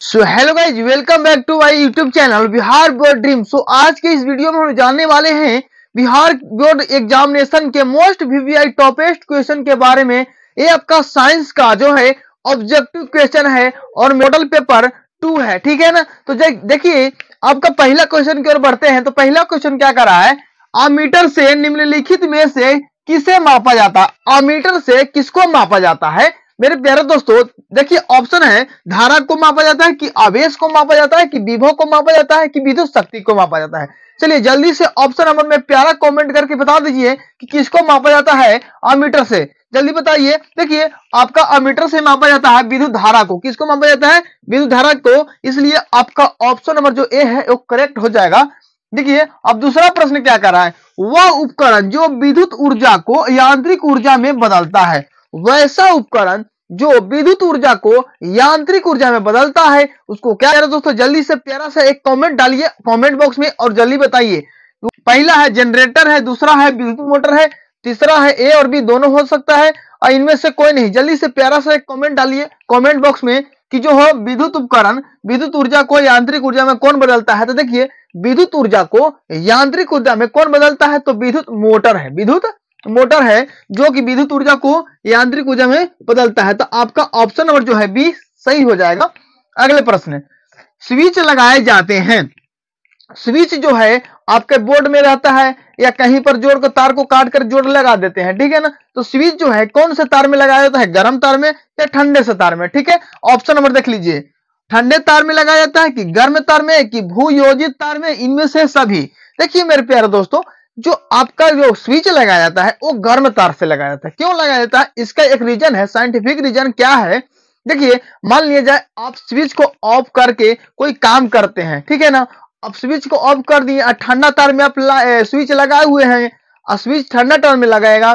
So hello guys, welcome back to my YouTube channel Bihar board dream. So आज के इस video में हम जानने वाले हैं बिहार बोर्ड एग्जामिनेशन के मोस्ट वीवीआई टॉपेस्ट क्वेश्चन के बारे में। ये आपका साइंस का जो है ऑब्जेक्टिव क्वेश्चन है और मॉडल पेपर 2 है, ठीक है ना। तो देखिए आपका पहला क्वेश्चन की ओर बढ़ते हैं। तो पहला क्वेश्चन क्या कर रहा है, अमीटर से निम्नलिखित में से किसे मापा जाता है। अमीटर से किसको मापा जाता है मेरे प्यारे दोस्तों? देखिए ऑप्शन है, धारा को मापा जाता है कि आवेश को मापा जाता है कि विभव को मापा जाता है कि विद्युत शक्ति को मापा जाता है। चलिए जल्दी से ऑप्शन नंबर में प्यारा कमेंट करके बता दीजिए कि किसको मापा जाता है अमीटर से। जल्दी बताइए। देखिए आपका अमीटर से मापा जाता है विद्युत धारा को। किसको मापा जाता है? विद्युत धारा को। इसलिए आपका ऑप्शन नंबर जो ए है वो करेक्ट हो जाएगा। देखिए अब दूसरा प्रश्न क्या कर रहा है, वह उपकरण जो विद्युत ऊर्जा को यांत्रिक ऊर्जा में बदलता है, वैसा उपकरण जो विद्युत ऊर्जा को यांत्रिक ऊर्जा में बदलता है उसको क्या कह रहे हैं दोस्तों? जल्दी से प्यारा सा एक कमेंट डालिए कमेंट बॉक्स में और जल्दी बताइए। पहला है जनरेटर है, दूसरा है विद्युत मोटर है, तीसरा है ए और बी दोनों हो सकता है और इनमें से कोई नहीं। जल्दी से प्यारा सा एक कमेंट डालिए कमेंट बॉक्स में कि जो है विद्युत उपकरण विद्युत ऊर्जा को यांत्रिक ऊर्जा में कौन बदलता है। तो देखिए विद्युत ऊर्जा को यांत्रिक ऊर्जा में कौन बदलता है? तो विद्युत मोटर है, विद्युत मोटर है जो कि विद्युत ऊर्जा को यांत्रिक ऊर्जा में बदलता है। तो आपका ऑप्शन नंबर जो है बी सही हो जाएगा। अगले प्रश्न, स्विच लगाए जाते हैं। स्विच जो है आपके बोर्ड में रहता है या कहीं पर जोड़ कर तार को काट कर जोड़ लगा देते हैं, ठीक है ना। तो स्विच जो है कौन से तार में लगाया जाता है, गर्म तार में या ठंडे से तार में? ठीक है, ऑप्शन नंबर देख लीजिए, ठंडे तार में लगाया जाता है कि गर्म तार में कि भूयोजित तार में, इनमें से सभी। देखिए मेरे प्यारे दोस्तों, जो आपका जो स्विच लगाया जाता है वो गर्म तार से लगाया जाता है। क्यों लगाया जाता है? इसका एक रीजन है, साइंटिफिक रीजन क्या है। देखिए मान लिया जाए आप स्विच को ऑफ करके कोई काम करते हैं, ठीक है ना। अब स्विच को ऑफ कर दिए, ठंडा तार में आप स्विच लगाए हुए हैं और स्विच ठंडा तार में लगाएगा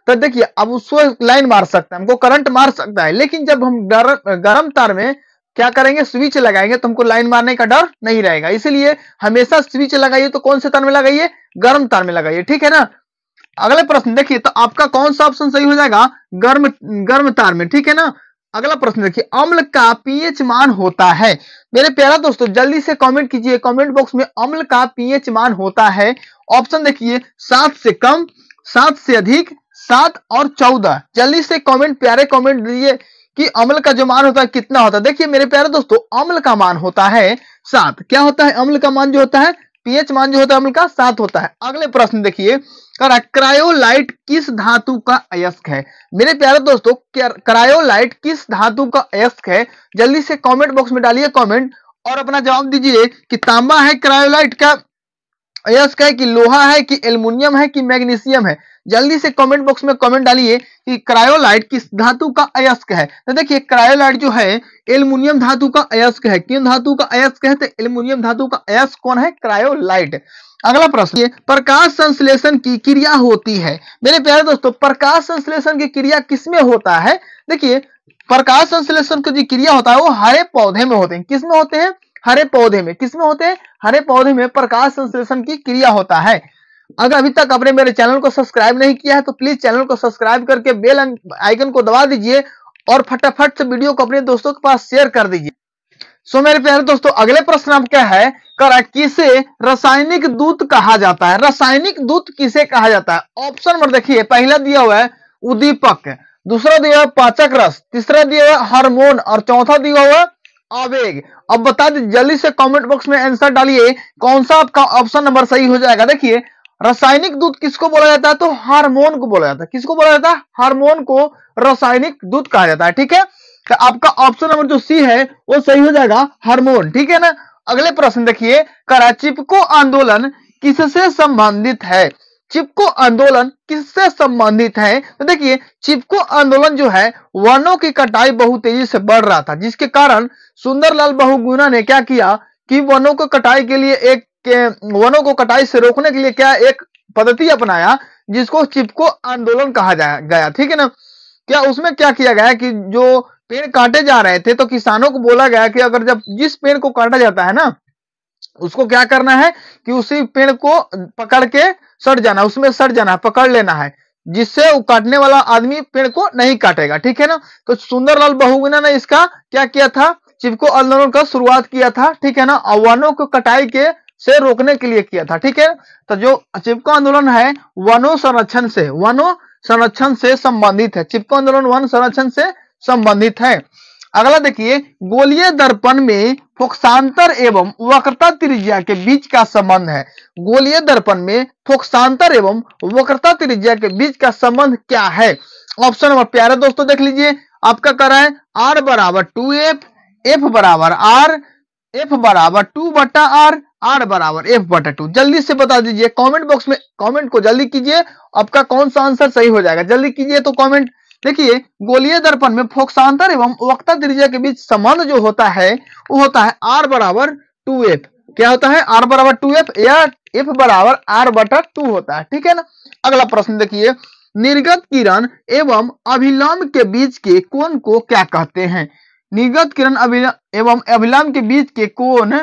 तो देखिए अब उसको लाइन मार सकता है, हमको करंट मार सकता है। लेकिन जब हम गर्म तार में क्या करेंगे, स्विच लगाएंगे तो हमको लाइन मारने का डर नहीं रहेगा। इसीलिए हमेशा स्विच लगाइए तो कौन से तार में लगाइए? गर्म तार में लगाइए, ठीक है ना। अगला प्रश्न देखिए, तो आपका कौन सा ऑप्शन सही हो जाएगा? गर्म तार में, ठीक है ना। अगला प्रश्न देखिए, अम्ल का पीएच मान होता है। मेरे प्यारा दोस्तों जल्दी से कमेंट कीजिए कमेंट बॉक्स में, अम्ल का पीएच मान होता है। ऑप्शन देखिए, 7 से कम, 7 से अधिक, 7 और 14। जल्दी से कमेंट, प्यारे कमेंट दीजिए कि अम्ल का जो मान होता है कितना होता है। देखिए मेरे प्यारे दोस्तों अम्ल का मान होता है 7। क्या होता है? अम्ल का मान जो होता है, पीएच मान जो होता है अम्ल का 7 होता है। अगले प्रश्न देखिए, क्रायोलाइट किस धातु का अयस्क है? मेरे प्यारे दोस्तों क्रायोलाइट किस धातु का अयस्क है? जल्दी से कमेंट बॉक्स में डालिए कमेंट और अपना जवाब दीजिए कि तांबा है क्रायोलाइट का अयस्क है कि लोहा है कि एल्युमिनियम है कि मैग्नीशियम है। जल्दी से कमेंट बॉक्स में कमेंट डालिए कि क्रायोलाइट किस धातु का अयस्क है। तो देखिए क्रायोलाइट जो है एल्युमिनियम धातु का अयस्क है। किन धातु का अयस्क है? तो एल्युमिनियम धातु का अयस्क कौन है? क्रायोलाइट। अगला प्रश्न, प्रकाश संश्लेषण की क्रिया होती है। मेरे प्यारे दोस्तों प्रकाश संश्लेषण की क्रिया किसमें होता है? देखिए प्रकाश संश्लेषण की जो क्रिया होता है वो हरे पौधे में होते हैं। किसमें होते हैं? हरे पौधे में। किसमें होते हैं? हरे पौधे में प्रकाश संश्लेषण की क्रिया होता है। अगर अभी तक आपने मेरे चैनल को सब्सक्राइब नहीं किया है तो प्लीज चैनल को सब्सक्राइब करके बेल आइकन को दबा दीजिए और फटाफट से वीडियो को अपने दोस्तों के पास शेयर कर दीजिए। सो मेरे प्यारे दोस्तों अगले प्रश्न आप क्या है, किसे रासायनिक दूत कहा जाता है? रासायनिक दूत किसे कहा जाता है? ऑप्शन नंबर देखिए, पहला दिया हुआ है उद्दीपक, दूसरा दिया हुआ पाचक रस, तीसरा दिया हुआ हार्मोन और चौथा दिया हुआ आवेग। अब बता दीजिए जल्दी से कमेंट बॉक्स में आंसर डालिए कौन सा आपका ऑप्शन नंबर सही हो जाएगा। देखिए रासायनिक दूत किसको बोला जाता है? तो हार्मोन को बोला जाता है। किसको बोला जाता है? हार्मोन को रासायनिक दूत कहा जाता है, ठीक है। तो आपका ऑप्शन नंबर जो सी है वो सही हो जाएगा, हार्मोन, ठीक है ना। अगले प्रश्न देखिए, चिपको आंदोलन किससे संबंधित है? चिपको आंदोलन किससे संबंधित है? तो देखिए चिपको आंदोलन जो है वनों की कटाई बहुत तेजी से बढ़ रहा था, जिसके कारण सुंदरलाल बहुगुणा ने क्या किया कि वनों को कटाई के लिए वनों को कटाई से रोकने के लिए क्या एक पद्धति अपनाया जिसको चिपको आंदोलन कहा गया, ठीक है ना। क्या उसमें क्या किया गया कि जो पेड़ काटे जा रहे थे तो किसानों को बोला गया कि अगर जब जिस पेड़ को काटा जाता है ना उसको क्या करना है कि उसी पेड़ को पकड़ के सड़ जाना, उसमें सड़ जाना, पकड़ लेना है, जिससे वो काटने वाला आदमी पेड़ को नहीं काटेगा, ठीक है ना। तो सुंदरलाल बहुगुणा ने इसका क्या किया था चिपको आंदोलन का शुरुआत किया था, ठीक है ना, वनों को कटाई के से रोकने के लिए किया था, ठीक है। तो जो चिपको आंदोलन है वनों संरक्षण से संबंधित है। चिपको आंदोलन वन संरक्षण से संबंधित है। अगला देखिए, गोलीय दर्पण में फोकसांतर एवं वक्रता त्रिज्या के बीच का संबंध है। गोलीय दर्पण में फोकसांतर एवं वक्रता त्रिज्या के बीच का संबंध क्या है? ऑप्शन नंबर, प्यारे दोस्तों देख लीजिए, आपका कर रहा है R बराबर 2F, F बराबर R, F बराबर 2/R, R बराबर F/2। जल्दी से बता दीजिए कमेंट बॉक्स में, कमेंट को जल्दी कीजिए, आपका कौन सा आंसर सही हो जाएगा, जल्दी कीजिए तो कमेंट। देखिए, गोलीय दर्पण में फोकसांतर एवं वक्रता त्रिज्या के बीच संबंध जो होता है वो होता है R बराबर 2F। क्या होता है? R बराबर 2F या F बराबर R/2 होता है, ठीक है ना। अगला प्रश्न देखिए, निर्गत किरण एवं अभिलंब के बीच के कोण को क्या कहते हैं? निर्गत किरण एवं अभिलंब के बीच के कोण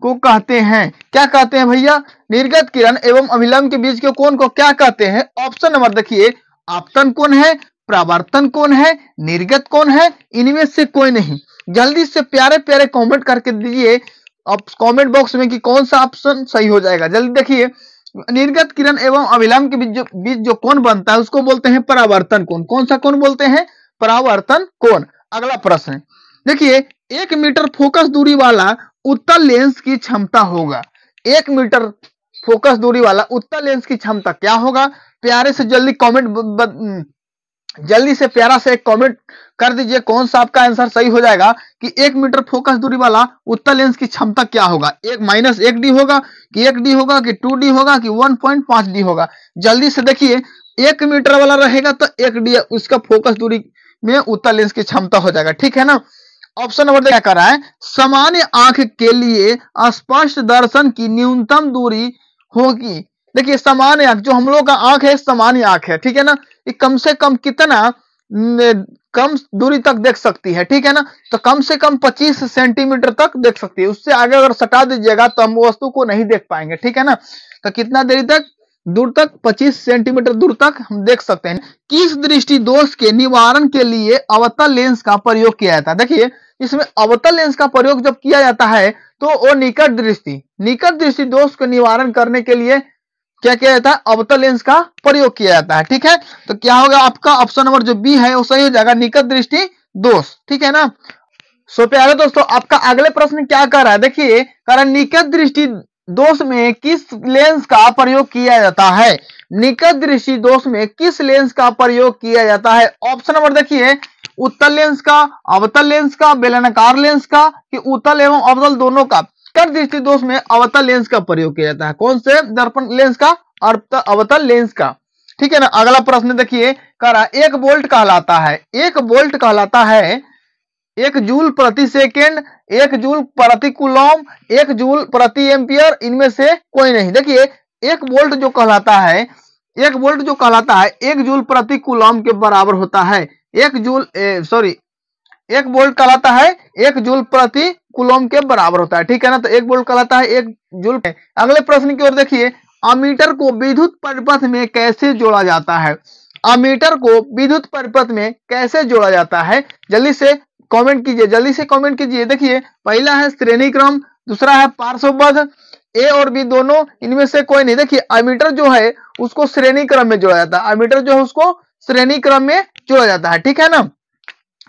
को कहते हैं, क्या कहते हैं भैया? निर्गत किरण एवं अभिलंब के बीच के कोण को क्या कहते हैं? ऑप्शन नंबर देखिए, आपतन कोण है, परावर्तन कोण है, निर्गत कोण है, इनमें से कोई नहीं। जल्दी से प्यारे प्यारे कमेंट करके दीजिए आप कमेंट बॉक्स में कि कौन सा ऑप्शन सही हो जाएगा। जल्दी देखिए, निर्गत किरण एवं अभिलंब के बीच जो कोण बनता है उसको बोलते हैं परावर्तन कोण। कौन सा कोण बोलते हैं? परावर्तन कोण। अगला प्रश्न देखिए, 1 मीटर फोकस दूरी वाला उत्तल लेंस की क्षमता होगा। 1 मीटर फोकस दूरी वाला उत्तल लेंस की क्षमता क्या होगा? प्यारे से जल्दी कमेंट, जल्दी से प्यारा से एक कमेंट कर दीजिए कौन सा आपका आंसर सही हो जाएगा कि 1 मीटर फोकस दूरी वाला उत्तल लेंस की क्षमता क्या होगा? 1 - 1D होगा कि 1D होगा कि 2D होगा कि 1.5D होगा? जल्दी से देखिए, 1 मीटर वाला रहेगा तो 1D उसका फोकस दूरी में उत्तल लेंस की क्षमता हो जाएगा, ठीक है ना। ऑप्शन नंबर क्या कर रहा है? सामान्य आंख के लिए स्पष्ट दर्शन की न्यूनतम दूरी होगी। देखिए, सामान्य आंख, जो हम लोग का आंख है सामान्य आंख है, ठीक है ना, ये कम से कम कितना कम दूरी तक देख सकती है, ठीक है ना। तो कम से कम 25 सेंटीमीटर तक देख सकती है। उससे आगे अगर सटा दीजिएगा तो हम वस्तु को नहीं देख पाएंगे, ठीक है ना। तो कितना देरी तक दूर तक? 25 सेंटीमीटर दूर तक हम देख सकते हैं। किस दृष्टि दोष के निवारण के लिए अवतल लेंस का प्रयोग किया जाता है? देखिए, इसमें अवतल लेंस का प्रयोग जब किया जाता है तो वो निकट दृष्टि दोष को निवारण करने के लिए क्या किया जाता है? अवतल लेंस का प्रयोग किया जाता है, ठीक है। तो क्या होगा आपका? ऑप्शन नंबर जो बी है वो सही हो जाएगा, निकट दृष्टि दोष, ठीक है ना। सो प्यारे दोस्तों, आपका अगले प्रश्न क्या कर रहा है? देखिए, कारण निकट दृष्टि दोष में किस लेंस का प्रयोग किया जाता है? निकट दृष्टि दोष में किस लेंस का प्रयोग किया जाता है? ऑप्शन नंबर देखिए, उत्तल लेंस का, अवतल लेंस का, बेलनाकार लेंस का कि उत्तल एवं अवतल दोनों का? निकट दृष्टि दोष में अवतल लेंस का प्रयोग किया जाता है। कौन से दर्पण लेंस का? अवतल लेंस का, ठीक है ना। अगला प्रश्न देखिए, कह रहा 1 वोल्ट कहलाता है, 1 वोल्ट कहलाता है 1 जूल प्रति सेकेंड, 1 जूल प्रति कूलम, 1 जूल प्रति एम्पियर, इनमें से कोई नहीं। देखिए, 1 वोल्ट जो कहलाता है, 1 वोल्ट जो कहलाता है 1 जूल प्रति कूलम के बराबर होता है। 1 वोल्ट कहलाता है 1 जूल प्रति कूलम के बराबर होता है, ठीक है ना। तो 1 वोल्ट कहलाता है 1 जूल। अगले प्रश्न की ओर देखिए, अमीटर को विद्युत परिपथ में कैसे जोड़ा जाता है? अमीटर को विद्युत परिपथ में कैसे जोड़ा जाता है? जल्दी से कमेंट कीजिए, जल्दी से कमेंट कीजिए। देखिए, पहला है श्रेणी क्रम, दूसरा है पार्श्वबद्ध। ए और बी दोनों, इनमें से कोई नहीं। देखिए, अमीटर जो है उसको श्रेणी क्रम में जोड़ा जाता है, अमीटर जो है उसको श्रेणी क्रम में जोड़ा जाता है, ठीक है ना।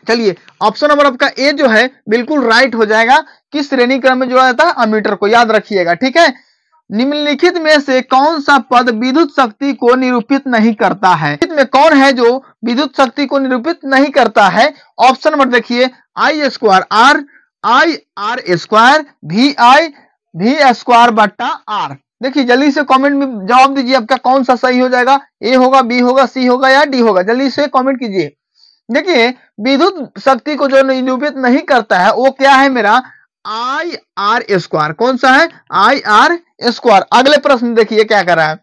चलिए, ऑप्शन नंबर आपका ए जो है बिल्कुल राइट हो जाएगा कि श्रेणी क्रम में जोड़ा जाता है अमीटर को, याद रखिएगा, ठीक है। निम्नलिखित में से कौन सा पद विद्युत शक्ति को निरूपित नहीं करता है? में कौन है जो विद्युत शक्ति को निरूपित नहीं करता है? ऑप्शन नंबर देखिए, I² R V² देखिए, जल्दी से कमेंट में जवाब दीजिए, आपका कौन सा सही हो जाएगा? ए होगा, बी होगा, सी होगा या डी होगा? जल्दी से कमेंट कीजिए। देखिए, विद्युत शक्ति को जो निरूपित नहीं करता है वो क्या है मेरा? IR²। कौन सा है? IR²। अगले प्रश्न देखिए क्या कर रहा है,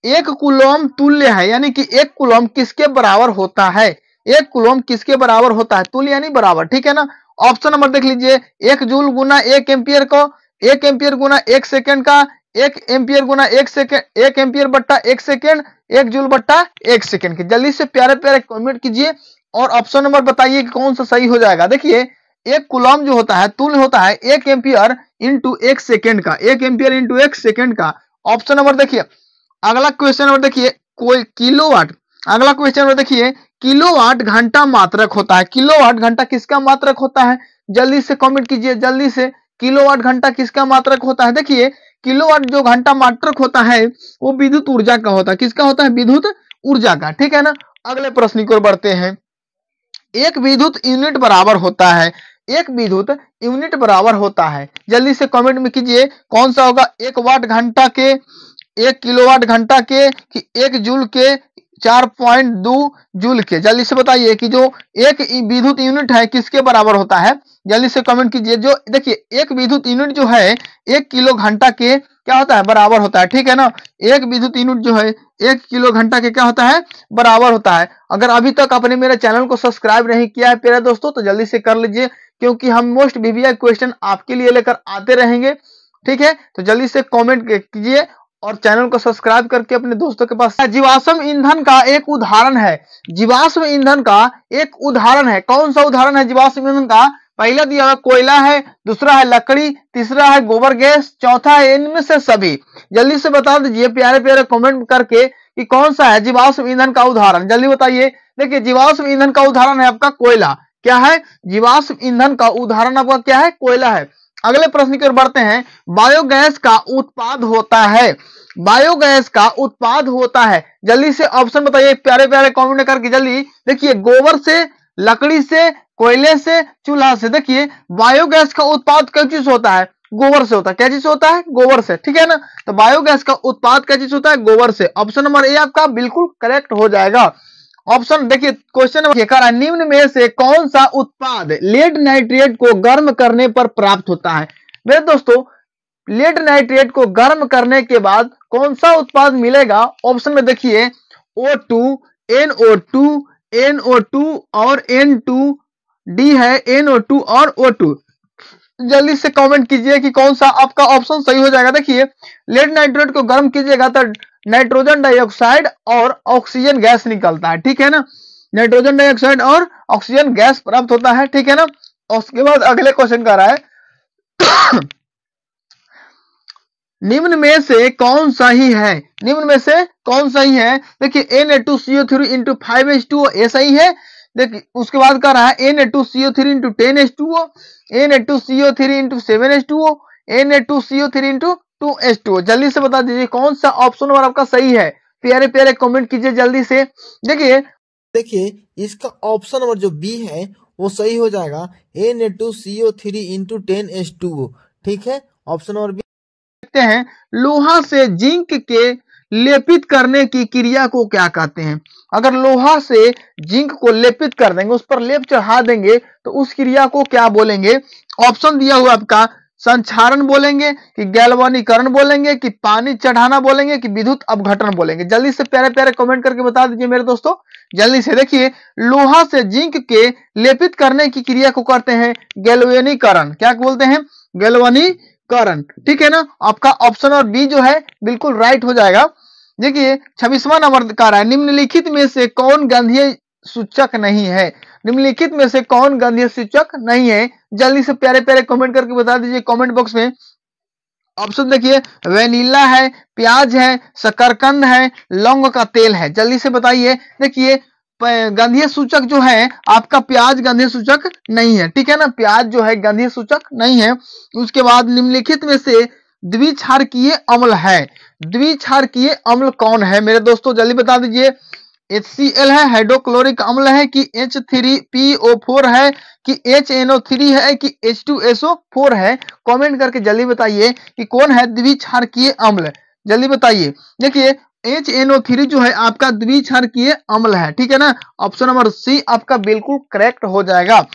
1 कूलम तुल्य है, यानी कि 1 कूलम किसके बराबर होता है? 1 कूलम किसके बराबर होता है? तुल्य यानी बराबर, ठीक है ना। ऑप्शन नंबर देख लीजिए, 1 जूल गुना 1 एम्पियर को, 1 एम्पियर गुना 1 सेकेंड का, 1 एम्पियर गुना 1 सेकेंड, 1 एम्पियर बट्टा 1 सेकेंड, 1 जूल बट्टा 1 सेकेंड की। जल्दी से प्यारे प्यारे कमेंट कीजिए और ऑप्शन नंबर बताइए कि कौन सा सही हो जाएगा। देखिए, एक कूलम जो होता है तुल्य होता है 1 एम्पियर इंटू 1 सेकेंड का, 1 एम्पियर इंटू 1 सेकेंड का। ऑप्शन नंबर देखिए, अगला क्वेश्चन नंबर देखिए कोई किलोवाट, अगला क्वेश्चन नंबर देखिए किलोवाट घंटा मात्रक होता है। किलोवाट घंटा किसका मात्रक होता है? जल्दी से कमेंट कीजिए, जल्दी से। किलोवाट घंटा किसका मात्रक होता है? देखिए किलोवाट जो घंटा मात्रक होता है वो विद्युत ऊर्जा का होता है। किसका होता है? विद्युत ऊर्जा का, ठीक है ना। अगले प्रश्न की ओर बढ़ते हैं। एक विद्युत यूनिट बराबर होता है, एक विद्युत यूनिट बराबर होता है, जल्दी से कमेंट में कीजिए कौन सा होगा? 1 वाट घंटा के, 1 किलोवाट घंटा के, कि 1 जूल के, 4.2 जूल के। जल्दी से बताइए कि जो एक विद्युत यूनिट है किसके बराबर होता है? जल्दी से कमेंट कीजिए। जो देखिए एक विद्युत यूनिट जो है 1 किलो घंटा के क्या होता है? बराबर होता है, ठीक है ना। एक विद्युत यूनिट जो है 1 किलो घंटा के क्या होता है? बराबर होता है। अगर अभी तक आपने मेरे चैनल को सब्सक्राइब नहीं किया है प्यारे दोस्तों तो जल्दी से कर लीजिए, क्योंकि हम मोस्ट वीवीआई क्वेश्चन आपके लिए लेकर आते रहेंगे, ठीक है। तो जल्दी से कमेंट कीजिए और चैनल को सब्सक्राइब करके अपने दोस्तों के पास। जीवाश्म ईंधन का एक उदाहरण है, जीवाश्म ईंधन का एक उदाहरण है, कौन सा उदाहरण है जीवाश्म ईंधन का? पहला दिया हुआ कोयला है, दूसरा है लकड़ी, तीसरा है गोबर गैस, चौथा है इनमें से सभी। जल्दी से बता दीजिए प्यारे प्यारे कमेंट करके कि कौन सा है जीवाश्म ईंधन का उदाहरण, जल्दी बताइए। देखिए जीवाश्म ईंधन का उदाहरण है आपका कोयला। क्या है? जीवाश्म ईंधन का उदाहरण आपका क्या है? कोयला है। अगले प्रश्न की ओर बढ़ते हैं। बायोगैस का उत्पाद होता है, बायोगैस का उत्पाद होता है, जल्दी से ऑप्शन बताइए प्यारे प्यारे कमेंट करके जल्दी। देखिए गोबर से, लकड़ी से, कोयले से, चूल्हा से। देखिए बायोगैस का उत्पाद किस चीज से होता है? गोबर से होता है। क्या चीज से होता है? गोबर से, ठीक है ना। तो बायोगैस का उत्पाद क्या चीज होता है? गोबर से। ऑप्शन नंबर ए आपका बिल्कुल करेक्ट हो जाएगा। ऑप्शन देखिए क्वेश्चन नंबर निम्न में से कौन सा उत्पाद लेड नाइट्रेट को गर्म करने पर प्राप्त होता है? मेरे दोस्तों लेड नाइट्रेट को गर्म करने के बाद कौन सा उत्पाद मिलेगा? ऑप्शन में देखिए O2, NO2, NO2 और N2D है, NO2 और O2। जल्दी से कमेंट कीजिए कि कौन सा आपका ऑप्शन सही हो जाएगा। देखिए लेड नाइट्रेट को गर्म कीजिएगा तो नाइट्रोजन डाइऑक्साइड और ऑक्सीजन गैस निकलता है, ठीक है ना। नाइट्रोजन डाइऑक्साइड और ऑक्सीजन गैस प्राप्त होता है, ठीक है ना। उसके बाद अगले क्वेश्चन कर रहा है निम्न में से कौन सही है? निम्न में से कौन सही है? देखिए Na2CO3 इंटू 5H2O ये सही है। देखिए उसके बाद कह रहा है Na2CO3 into 10H2O, Na2CO3 into 7H2O, Na2CO3 into 2H2O। जल्दी से बता दीजिए कौन सा ऑप्शन नंबर आपका सही है। प्यारे प्यारे कमेंट कीजिए जल्दी से। देखिए इसका ऑप्शन नंबर जो बी है वो सही हो जाएगा, Na2CO3 इंटू 10H2O, ठीक है। Option number B. देखते हैं लोहा से जिंक के लेपित करने की क्रिया को क्या कहते हैं? अगर लोहा से जिंक को लेपित कर देंगे, उस पर लेप चढ़ा देंगे तो उस क्रिया को क्या बोलेंगे? ऑप्शन दिया हुआ आपका संक्षारण बोलेंगे, कि गैल्वानीकरण बोलेंगे, कि पानी चढ़ाना बोलेंगे, कि विद्युत अपघटन बोलेंगे। जल्दी से प्यारे प्यारे कमेंट करके बता दीजिए मेरे दोस्तों, जल्दी से। देखिए लोहा से जिंक के लेपित करने की क्रिया को करते हैं गैल्वेनीकरण। क्या बोलते हैं? गैल्वानीकरण, ठीक है ना। आपका ऑप्शन और बी जो है बिल्कुल राइट हो जाएगा। देखिए 26वां नंबर का रहा है निम्नलिखित में से कौन गंधीय सूचक नहीं है? निम्नलिखित में से कौन गंधीय सूचक नहीं है? जल्दी से प्यारे प्यारे कमेंट करके बता दीजिए कमेंट बॉक्स में। ऑप्शन देखिए वेनिला है, प्याज है, शकरकंद है, लौंग का तेल है। जल्दी से बताइए। देखिए गंधीय सूचक जो है आपका प्याज गंधीय सूचक नहीं है, ठीक है ना। प्याज जो है गंधीय सूचक नहीं है। उसके बाद निम्नलिखित में से द्विक्षारकीय अम्ल है, द्विक्षारकीय अम्ल कौन है मेरे दोस्तों? जल्दी बता दीजिए। HCl है, हाइड्रोक्लोरिक अम्ल है, कि H3PO4 है, कि HNO3 है, कि H2SO4 है? कमेंट करके जल्दी बताइए कि कौन है द्विक्षारकीय अम्ल, जल्दी बताइए। देखिए HNO3 जो है आपका द्विक्षारकीय अम्ल है, ठीक है ना। ऑप्शन नंबर सी आपका बिल्कुल करेक्ट हो जाएगा।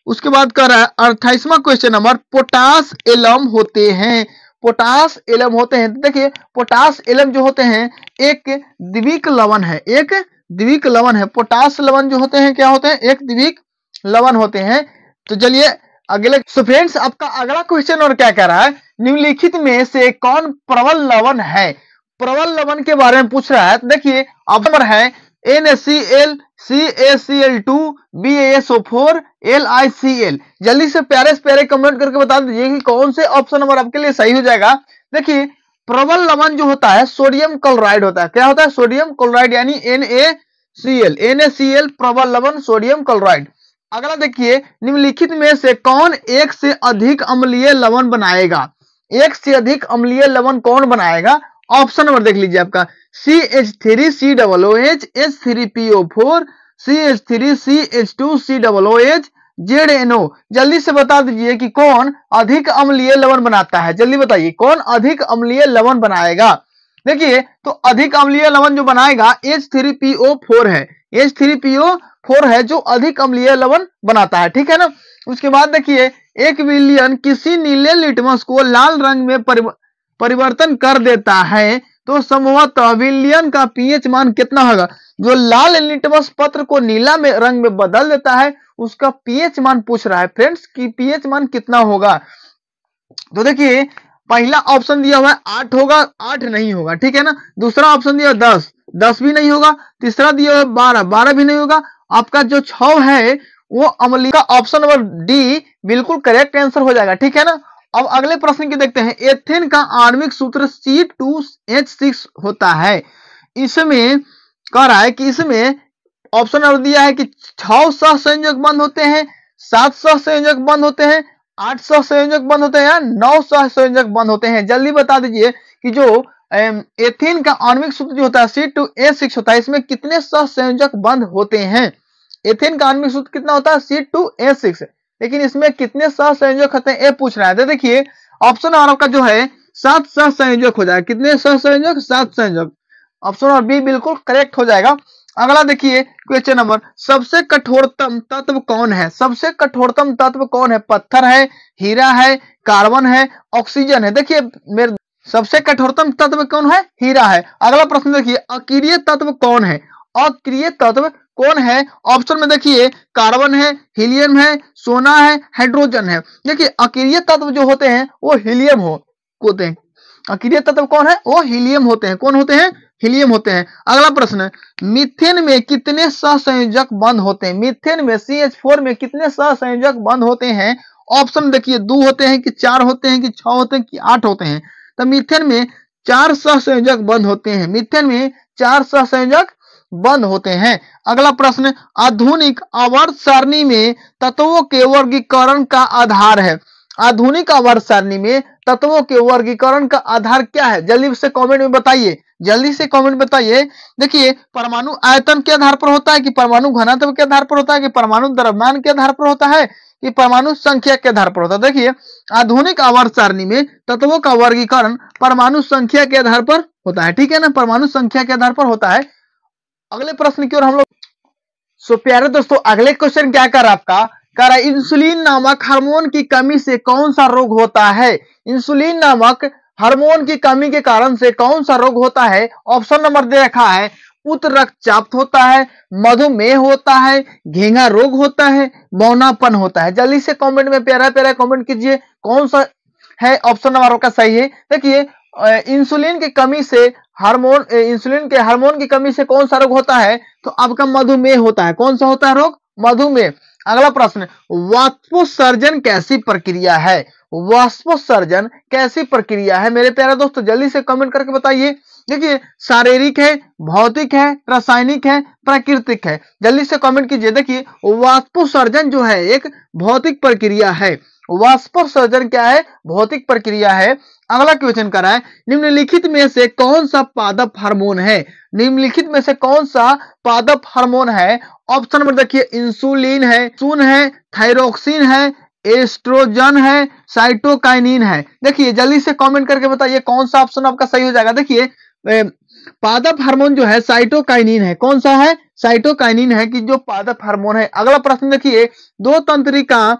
उसके बाद कर रहा है 28वां क्वेश्चन नंबर पोटास एलम होते हैं, पोटास एलम होते हैं। देखिए पोटास एलम जो होते हैं एक द्विक लवण है, एक द्विक लवण है। पोटास लवण जो होते हैं क्या होते हैं? एक द्विक लवण होते हैं। तो चलिए अगले। सो फ्रेंड्स आपका अगला क्वेश्चन और क्या कह रहा है? निम्नलिखित में से कौन प्रबल लवण है? प्रबल लवण के बारे में पूछ रहा है। देखिए ऑप्शन नंबर है NaCl, CaCl2, BaSO4, LiCl। जल्दी से प्यारे से प्यारे कमेंट करके बता दीजिए कि कौन से ऑप्शन नंबर आपके लिए सही हो जाएगा। देखिए प्रबल लवण जो होता है सोडियम क्लोराइड होता है। क्या होता है? सोडियम क्लोराइड यानी NaCl प्रबल लवण सोडियम क्लोराइड। अगला देखिए निम्नलिखित में से कौन एक से अधिक अम्लीय लवण बनाएगा? एक से अधिक अम्लीय लवण कौन बनाएगा? ऑप्शन नंबर देख लीजिए आपका CH3 COOH H3PO4 CH3 CH2 COOH ZNO। जल्दी से बता दीजिए कि कौन अधिक अम्लीय लवण बनाता है। जल्दी बताइए कौन अधिक अम्लीय लवण बनाएगा। देखिए तो अधिक अम्लीय लवण जो बनाएगा H3PO4 है। H3PO4 है जो अधिक अम्लीय लवण बनाता है। ठीक है ना। उसके बाद देखिए एक विलयन किसी नीले लिटमस को लाल रंग में परिवर्तन कर देता है तो संभवतः विलयन का पीएच मान कितना होगा? जो लाल लिटमस पत्र को नीला में रंग में बदल देता है उसका पीएच मान पूछ रहा है फ्रेंड्स कि पीएच मान कितना होगा। तो देखिए पहला ऑप्शन दिया हुआ है 8 होगा, 8 नहीं होगा। ठीक है ना। दूसरा ऑप्शन दिया 10, 10 भी नहीं होगा। तीसरा दिया हुआ है 12, 12 भी नहीं होगा। आपका जो 6 है वो अम्लीय का ऑप्शन नंबर डी बिल्कुल करेक्ट आंसर हो जाएगा। ठीक है ना। अब अगले प्रश्न की देखते हैं। एथेन का आणविक सूत्र C2H6 होता है। इसमें कह रहा है कि इसमें ऑप्शन नंबर दिया है कि 6 सहसंयोजक बंध होते हैं, 7 सहसंयोजक बंध होते हैं, 8 सहसंयोजक बंध होते हैं या 9 सहसंयोजक बंध होते हैं। जल्दी बता दीजिए कि जो एथेन का आणविक सूत्र जो होता है C2H6 होता है इसमें कितने सहसंयोजक बंध होते हैं। एथेन का आणविक सूत्र कितना होता है? C2H6। लेकिन इसमें कितने सहसंयोजक होते हैं ये पूछ रहा है। तो देखिए ऑप्शन नंबर का जो है 7 सहसंयोजक हो जाएगा। कितने सहसंयोजक? 7 संयोजक। ऑप्शन नंबर बी बिल्कुल करेक्ट हो जाएगा। अगला देखिए क्वेश्चन नंबर सबसे कठोरतम तत्व कौन है? सबसे कठोरतम तत्व कौन है? पत्थर है, हीरा है, कार्बन है, ऑक्सीजन है। देखिए मेरे सबसे कठोरतम तत्व कौन है? हीरा है। अगला प्रश्न देखिए अक्रिय तत्व कौन है? अक्रिय तत्व कौन है? ऑप्शन में देखिए कार्बन है, हीलियम है, सोना है, हाइड्रोजन है। देखिए अक्रिय तत्व जो होते हैं वो हीलियम होते हैं। अक्रिय तत्व कौन है? वो हीलियम होते हैं। कौन होते हैं? हीलियम होते हैं। अगला प्रश्न मीथेन में कितने सहसंयोजक बंध होते हैं? मीथेन में CH4 में कितने सहसंयोजक बंध होते हैं? ऑप्शन देखिए 2 होते हैं कि 4 होते हैं कि 6 होते हैं कि 8 होते हैं। तो मीथेन में 4 सहसंयोजक बंध होते हैं। मीथेन में 4 सहसंयोजक बंद होते हैं। अगला प्रश्न आधुनिक आवर्त सारणी में तत्वों के वर्गीकरण का आधार है। आधुनिक आवर्त सारणी में तत्वों के वर्गीकरण का आधार क्या है? जल्दी से कमेंट में बताइए। जल्दी से कमेंट बताइए। देखिए परमाणु आयतन के आधार पर होता है कि परमाणु घनत्व के आधार पर होता है कि परमाणु द्रव्यमान के आधार पर होता है कि परमाणु संख्या के आधार पर होता है। देखिए आधुनिक आवर्त सारणी में तत्वों का वर्गीकरण परमाणु संख्या के आधार पर होता है। ठीक है ना। परमाणु संख्या के आधार पर होता है। अगले प्रश्न की ओर हम लोग प्यारे दोस्तों अगले क्वेश्चन क्या कर आपका कर इंसुलिन नामक हार्मोन की कमी से कौन सा रोग होता है? इंसुलिन नामक हार्मोन की कमी के कारण से कौन सा रोग होता है? ऑप्शन नंबर दे रखा है उच्च रक्तचाप होता है, मधुमेह होता है, घेंघा रोग होता है, बौनापन होता है। जल्दी से कमेंट में प्यारा प्यारा कमेंट कीजिए कौन सा है ऑप्शन नंबर का सही है। देखिए इंसुलिन की कमी से इंसुलिन के हार्मोन की कमी से कौन सा रोग होता है? तो आपका मधुमेह होता है। कौन सा होता है रोग? मधुमेह। अगला प्रश्न वाष्पोत्सर्जन कैसी प्रक्रिया है? वाष्पोत्सर्जन कैसी प्रक्रिया है मेरे प्यारे दोस्तों? जल्दी से कमेंट करके बताइए। देखिए शारीरिक है, भौतिक है, रासायनिक है, प्राकृतिक है। जल्दी से कमेंट कीजिए। देखिए वाष्पोत्सर्जन जो है एक भौतिक प्रक्रिया है। वाष्पोत्सर्जन क्या है? भौतिक प्रक्रिया है। अगला क्वेश्चन कर रहा है निम्नलिखित में से कौन सा पादप हार्मोन है? निम्नलिखित में से कौन सा पादप हार्मोन है? ऑप्शन नंबर देखिए इंसुलिन है, सून है, थायरोक्सिन है, एस्ट्रोजन है, साइटोकाइनिन है। देखिए जल्दी से कमेंट करके बताइए कौन सा ऑप्शन आपका सही हो जाएगा। देखिए पादप हार्मोन जो है साइटोकाइनिन है। कौन सा है? साइटोकाइनिन है कि जो पादप हार्मोन है। अगला प्रश्न देखिए दो तंत्रिका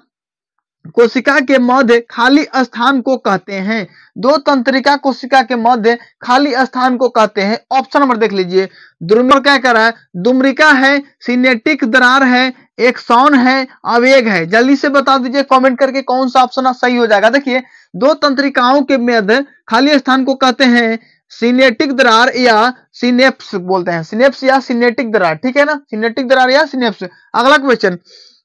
कोशिका के मध्य खाली स्थान को कहते हैं। दो तंत्रिका कोशिका के मध्य खाली स्थान को कहते हैं। ऑप्शन नंबर देख लीजिए। द्रुमर क्या कर रहा है? दुम्रिका है, सिनेटिक दरार है, एक्सॉन है, आवेग है। जल्दी से बता दीजिए कमेंट करके कौन सा ऑप्शन सही हो जाएगा। देखिए दो तंत्रिकाओं के मध्य खाली स्थान को कहते हैं सिनेटिक दरार या सिनेप्स बोलते हैं, सिनेप्स या सिनेटिक दरार, ठीक है ना, सिनेटिक दरार या सिनेप्स। अगला क्वेश्चन,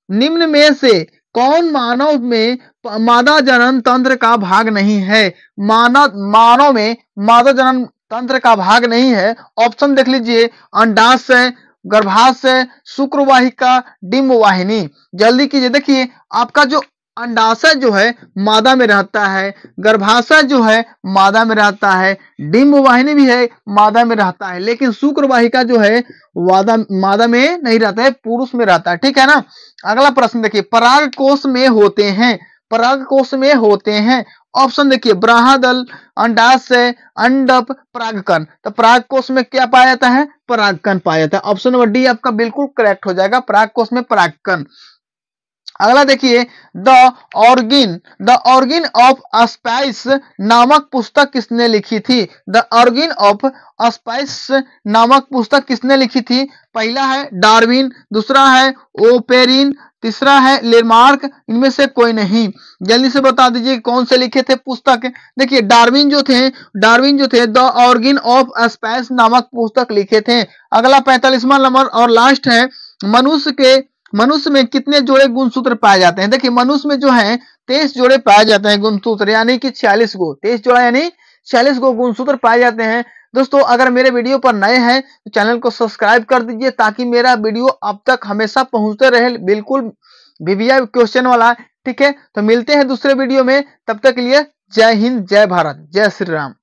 निम्न में से कौन मानव में मादा जनन तंत्र का भाग नहीं है? मानव में मादा जनन तंत्र का भाग नहीं है। ऑप्शन देख लीजिए, अंडाशय, गर्भाशय, शुक्रवाहिका, डिंब वाहिनी। जल्दी कीजिए, देखिए आपका जो अंडाशय जो है मादा में रहता है, गर्भाशय जो है मादा में रहता है, डिंब वाहिनी भी है मादा में रहता है, लेकिन शुक्रवाहिका जो है मादा में नहीं रहता है, पुरुष में रहता है, ठीक है ना। अगला प्रश्न देखिए, पराग कोष में होते हैं, पराग कोष में होते हैं। ऑप्शन देखिए, ब्राह्मदल, अंडाशय, अंडप, परागकण। तो पराग कोष में क्या पाया जाता है? परागकण पाया जाता है। ऑप्शन नंबर डी आपका बिल्कुल करेक्ट हो जाएगा, पराग कोष में परागकण। अगला देखिए, द ऑर्गिन ऑफ स्पाइस नामक पुस्तक किसने लिखी थी? द ऑर्गिन ऑफ स्पाइस नामक पुस्तक किसने लिखी थी? पहला है डार्विन, दूसरा है ओपेरिन, तीसरा है लेमार्क, इनमें से कोई नहीं। जल्दी से बता दीजिए कौन से लिखे थे पुस्तक। देखिए डार्विन जो थे द ऑर्गिन ऑफ स्पाइस नामक पुस्तक लिखे थे। अगला 45वां नंबर और लास्ट है, मनुष्य में कितने जोड़े गुणसूत्र पाए जाते हैं? देखिए मनुष्य में जो है 23 जोड़े पाए जाते हैं गुणसूत्र, यानी कि 46 गो, 23 जोड़ा यानी 46 गो गुणसूत्र पाए जाते हैं। दोस्तों अगर मेरे वीडियो पर नए हैं तो चैनल को सब्सक्राइब कर दीजिए ताकि मेरा वीडियो अब तक हमेशा पहुंचते रहे, बिल्कुल वीवीआई क्वेश्चन वाला, ठीक है। तो मिलते हैं दूसरे वीडियो में, तब तक के लिए जय हिंद, जय भारत, जय श्री राम।